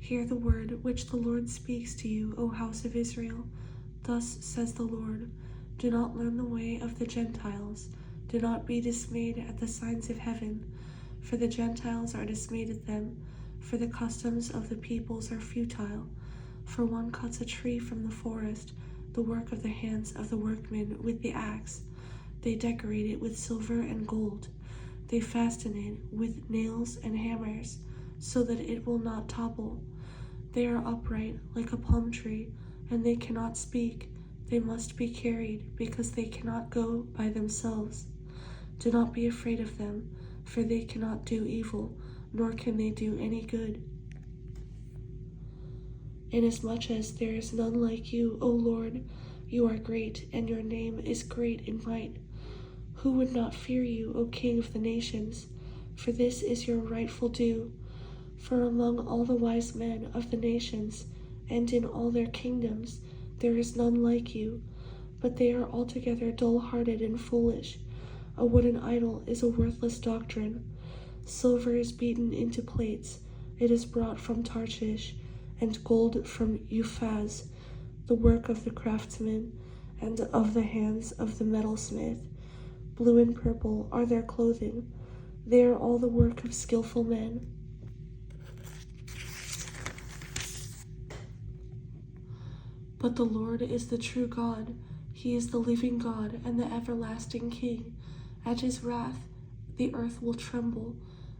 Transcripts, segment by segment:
Hear the word which the Lord speaks to you, O house of Israel. Thus says the Lord, do not learn the way of the Gentiles. Do not be dismayed at the signs of heaven, for the Gentiles are dismayed at them, for the customs of the peoples are futile. For one cuts a tree from the forest, the work of the hands of the workmen with the axe. They decorate it with silver and gold. They fasten it with nails and hammers, so that it will not topple. They are upright like a palm tree, and they cannot speak. They must be carried, because they cannot go by themselves. Do not be afraid of them, for they cannot do evil, nor can they do any good. Inasmuch as there is none like you, O Lord, you are great, and your name is great in might. Who would not fear you, O King of the nations? For this is your rightful due. For among all the wise men of the nations, and in all their kingdoms, there is none like you, but they are altogether dull-hearted and foolish. A wooden idol is a worthless doctrine. Silver is beaten into plates. It is brought from Tarshish, and gold from Uphaz, the work of the craftsman, and of the hands of the metalsmith. Blue and purple are their clothing. They are all the work of skillful men. But the Lord is the true God. He is the living God and the everlasting King. At his wrath, the earth will tremble,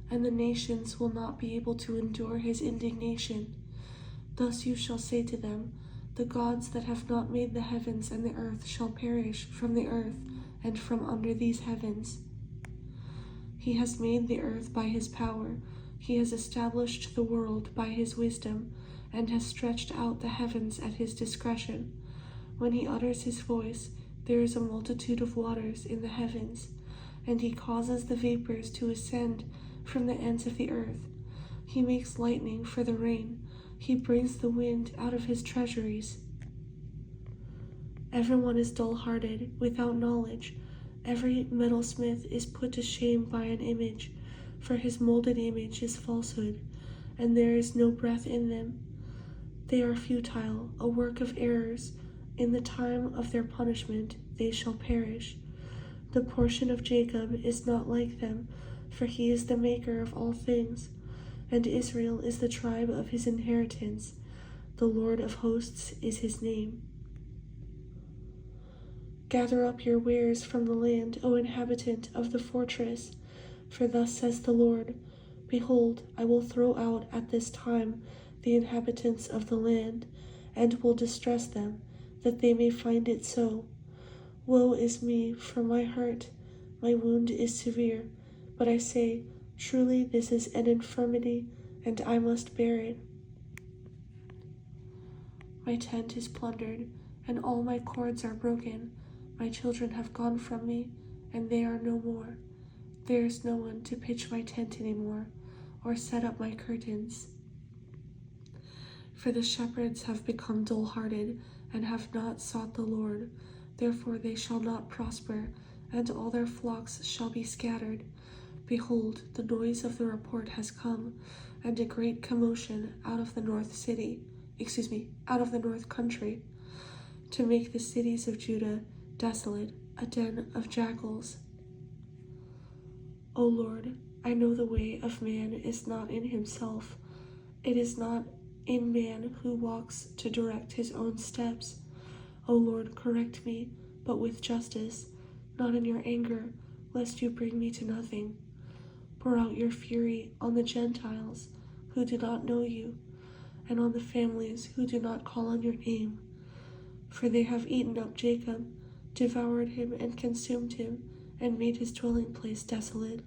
and the nations will not be able to endure his indignation. Thus you shall say to them, the gods that have not made the heavens and the earth shall perish from the earth and from under these heavens. He has made the earth by his power. He has established the world by his wisdom, and has stretched out the heavens at his discretion. When he utters his voice, there is a multitude of waters in the heavens, and he causes the vapors to ascend from the ends of the earth. He makes lightning for the rain. He brings the wind out of his treasuries. Everyone is dull-hearted, without knowledge. Every metalsmith is put to shame by an image, for his molded image is falsehood, and there is no breath in them. They are futile, a work of errors. In the time of their punishment they shall perish. The portion of Jacob is not like them, for he is the maker of all things, and Israel is the tribe of his inheritance. The Lord of hosts is his name. Gather up your wares from the land, O inhabitant of the fortress, for thus says the Lord, behold, I will throw out at this time the inhabitants of the land, and will distress them, that they may find it so. Woe is me, for my hurt, my wound is severe, but I say, truly this is an infirmity, and I must bear it. My tent is plundered, and all my cords are broken. My children have gone from me, and they are no more. There is no one to pitch my tent anymore, or set up my curtains. For the shepherds have become dull-hearted, and have not sought the Lord. Therefore they shall not prosper, and all their flocks shall be scattered. Behold, the noise of the report has come, and a great commotion out of the north country, to make the cities of Judah desolate, a den of jackals. O Lord, I know the way of man is not in himself. It is not in man who walks to direct his own steps. O Lord, correct me, but with justice, not in your anger, lest you bring me to nothing. Pour out your fury on the Gentiles who do not know you, and on the families who do not call on your name. For they have eaten up Jacob, devoured him and consumed him, and made his dwelling place desolate.